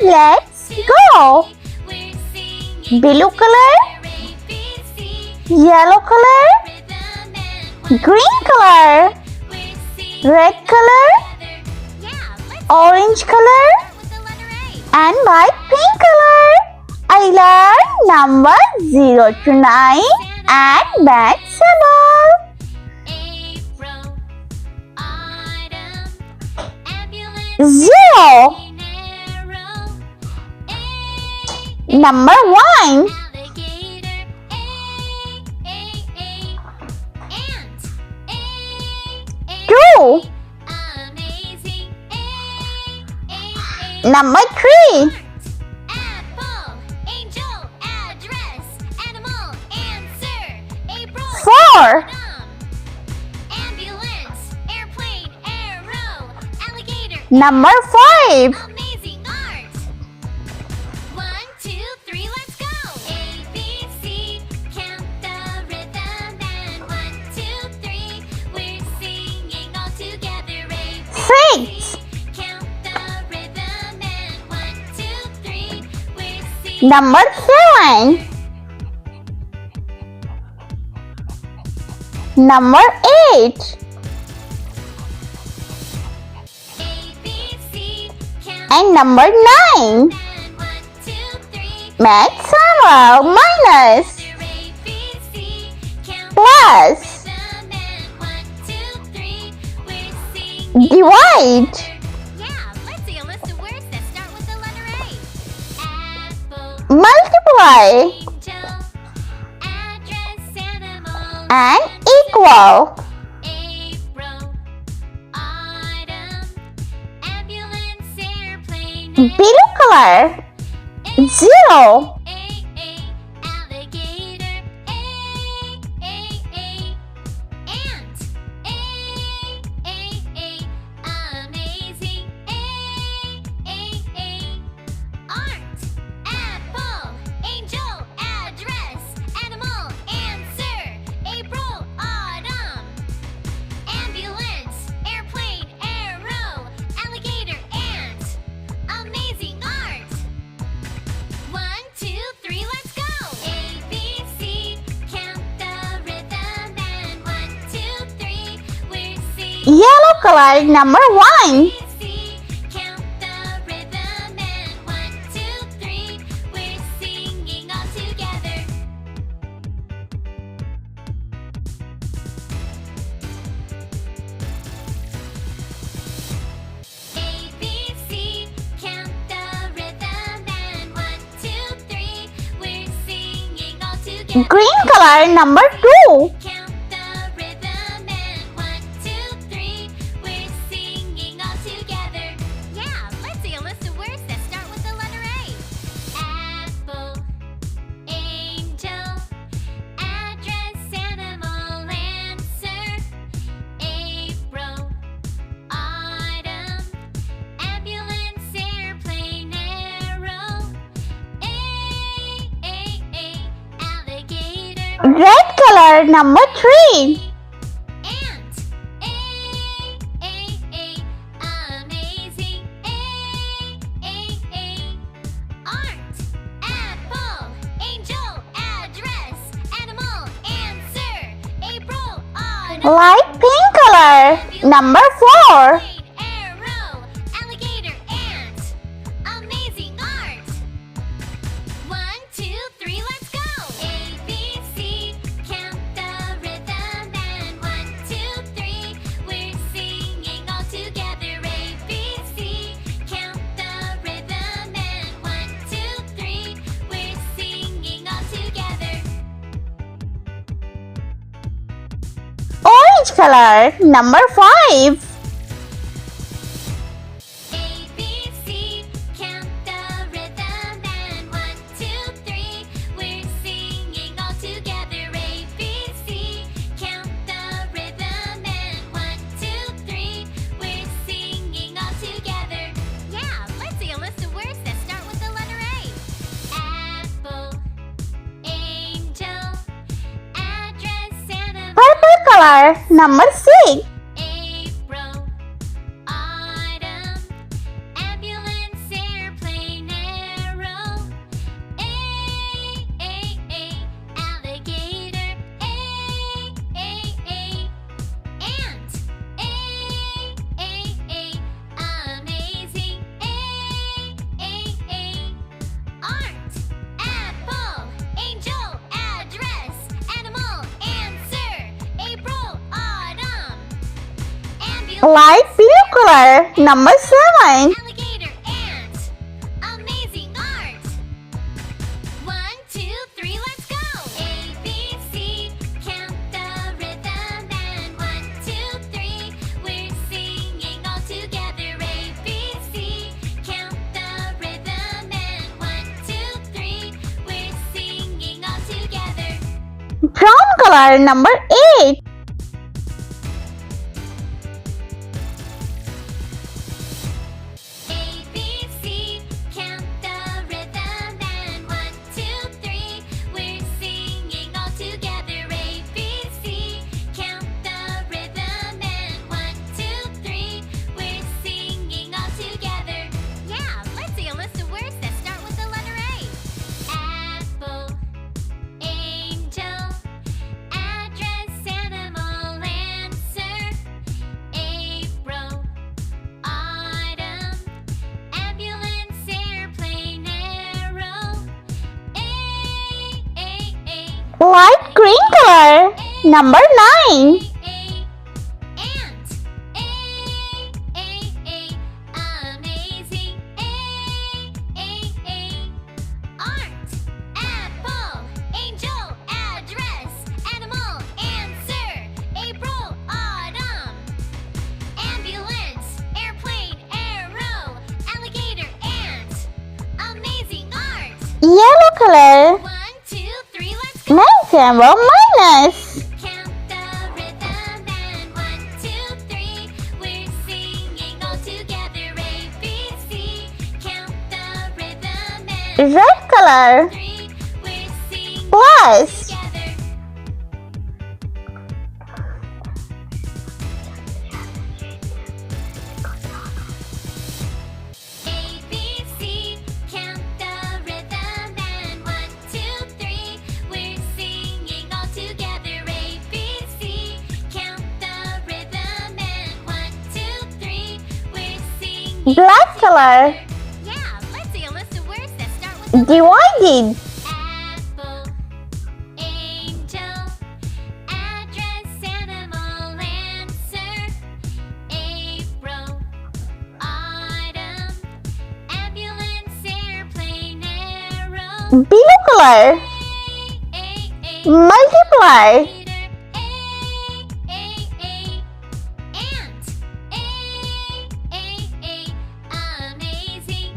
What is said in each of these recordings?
let's go. Blue color, yellow color, green color, red color, orange color, and my pink color. I learned number 0 to 9 and math symbol. Zero. Number 1. Two. Number 3. Four. Number 5. Amazing art. 1, 2, 3, let's go. A, B, C, count the rhythm and 1, 2, 3, we're singing all together. A, B, Six. C, count the rhythm and 1, 2, 3, we're singing. Number 7. Number 8. A, B, C, count And number 9. and 1, 2, 3, Math symbol minus A, B, C, count plus the rhythm and 1, 2, 3, we're singing. divide. Yeah, let's see a list of words that start with the letter A. Apple, Multiply angel, address, animal, and equal. April, autumn, ambulance, airplane, Blue color 0. alligator, ant, amazing, art, apple, angel, address, animal, answer, April, autumn, ambulance, airplane, arrow, alligator, ant, amazing art. 1, 2, 3, let's go. A, B, C, count the rhythm and 1, 2, 3, we're singing. Yellow color number 1. B, C, count the rhythm and 1, 2, 3, we're singing all together. A, B, C, count the rhythm and 1, 2, 3, we're singing all together. Green color number 2. Count the rhythm and 1, 2, 3, we're singing all together. Yeah, let's see a list of words that start with the letter A. Apple, angel, address, animal, answer, April, autumn, ambulance, airplane, arrow, alligator, Red color number 3. ant, amazing, art, apple, angel, address, animal, answer, April, autumn, Light pink color number 4. arrow, alligator, ant, amazing art. 1, 2, 3, let's go. A, B, C, count the rhythm and 1, 2, 3, we're singing all together. A, B, C, count the rhythm and 1, 2, 3, we're singing all together. Orange color number 5. A, B, C, count the rhythm and 1, 2, 3, we're singing all together. A, B, C, count the rhythm and 1, 2, 3, we're singing all together. Yeah, let's see a list of words that start with the letter A. Apple, angel, address, animal, Purple color number 6. April, autumn, ambulance, airplane, Light blue color. Number 7. Alligator ant. Amazing art. 1, 2, 3, let's go. A, B, C, count the rhythm. And 1, 2, 3, we're singing all together. A, B, C, count the rhythm. And 1, 2, 3, we're singing all together. Brown color. Number 8. A, B, C, count the rhythm. And 1, 2, 3, we're singing all together. A, B, C, count the rhythm. And 1, 2, 3, we're singing all together. Yeah, let's see a list of words that start with the letter A. Apple, angel, address, animal, answer. April, autumn, ambulance, airplane, arrow. A, Light green color. Number 9. ant. Amazing. Art. Apple, angel, address, animal, answer. April, autumn, ambulance, airplane, arrow, alligator, ant. Amazing art. Yellow color. 1, 2, 3, let's go. Number minus. Count the rhythm. And 1, 2, 3, we're singing all together. A, B, C, count the rhythm. And Red color. 3, we're singing Plus. together. A, B, C, count the rhythm. And 1, 2, 3, we're singing all together. A, B, C, count the rhythm. And 1, 2, 3, we're singing. Black color. Yeah, let's see a list of words that start with the Divided. apple, angel, address, animal, answer. April, autumn, ambulance, airplane, arrow. Blue color. A, Multiply. ant. Amazing.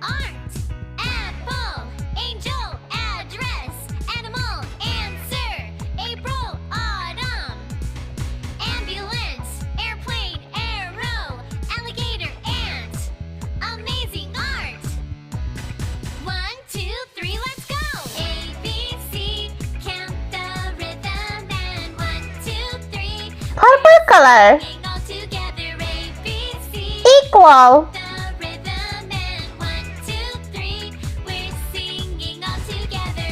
Art. Apple, angel, address, animal, answer. April, autumn, ambulance, airplane, arrow, alligator, ant. Amazing art. 1, 2, 3, let's go. A, B, C, count the rhythm. And 1, 2, 3, Purple color. sing all together. A, B, C, Equal. the rhythm. And 1, 2, 3, we're singing all together.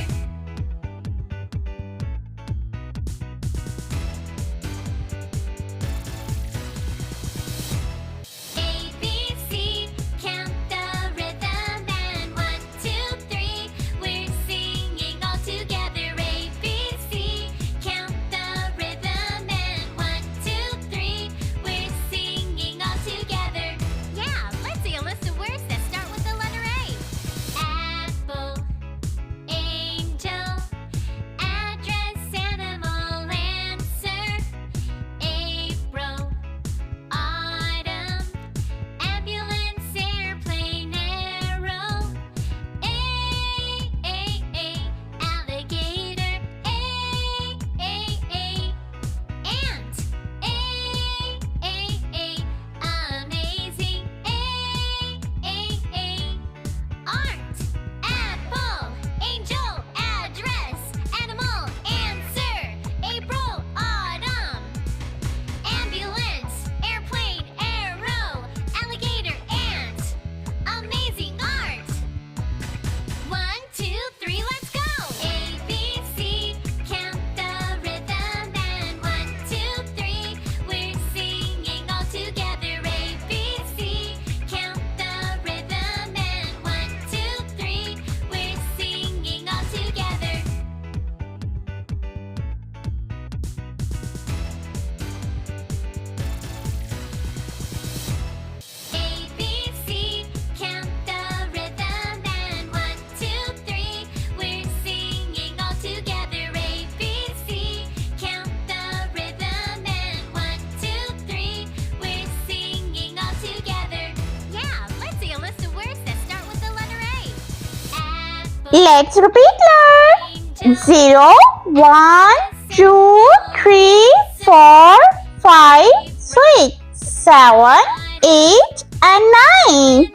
A, B, C, count the rhythm. And 1, 2, 3, we're singing all together. A, B, C, count the rhythm. And 1, 2, 3, we're singing all together. Yeah, let's Let's repeat, learn. 0, 1, 2, 3, 4, 5, 6, 7, 8, and 9.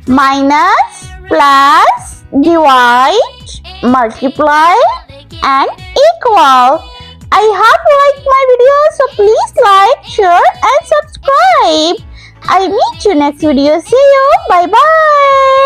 Minus, plus, divide, multiply, and equal. I hope you like my video, so please like, share, and subscribe. I'll meet you next video. See you. Bye bye.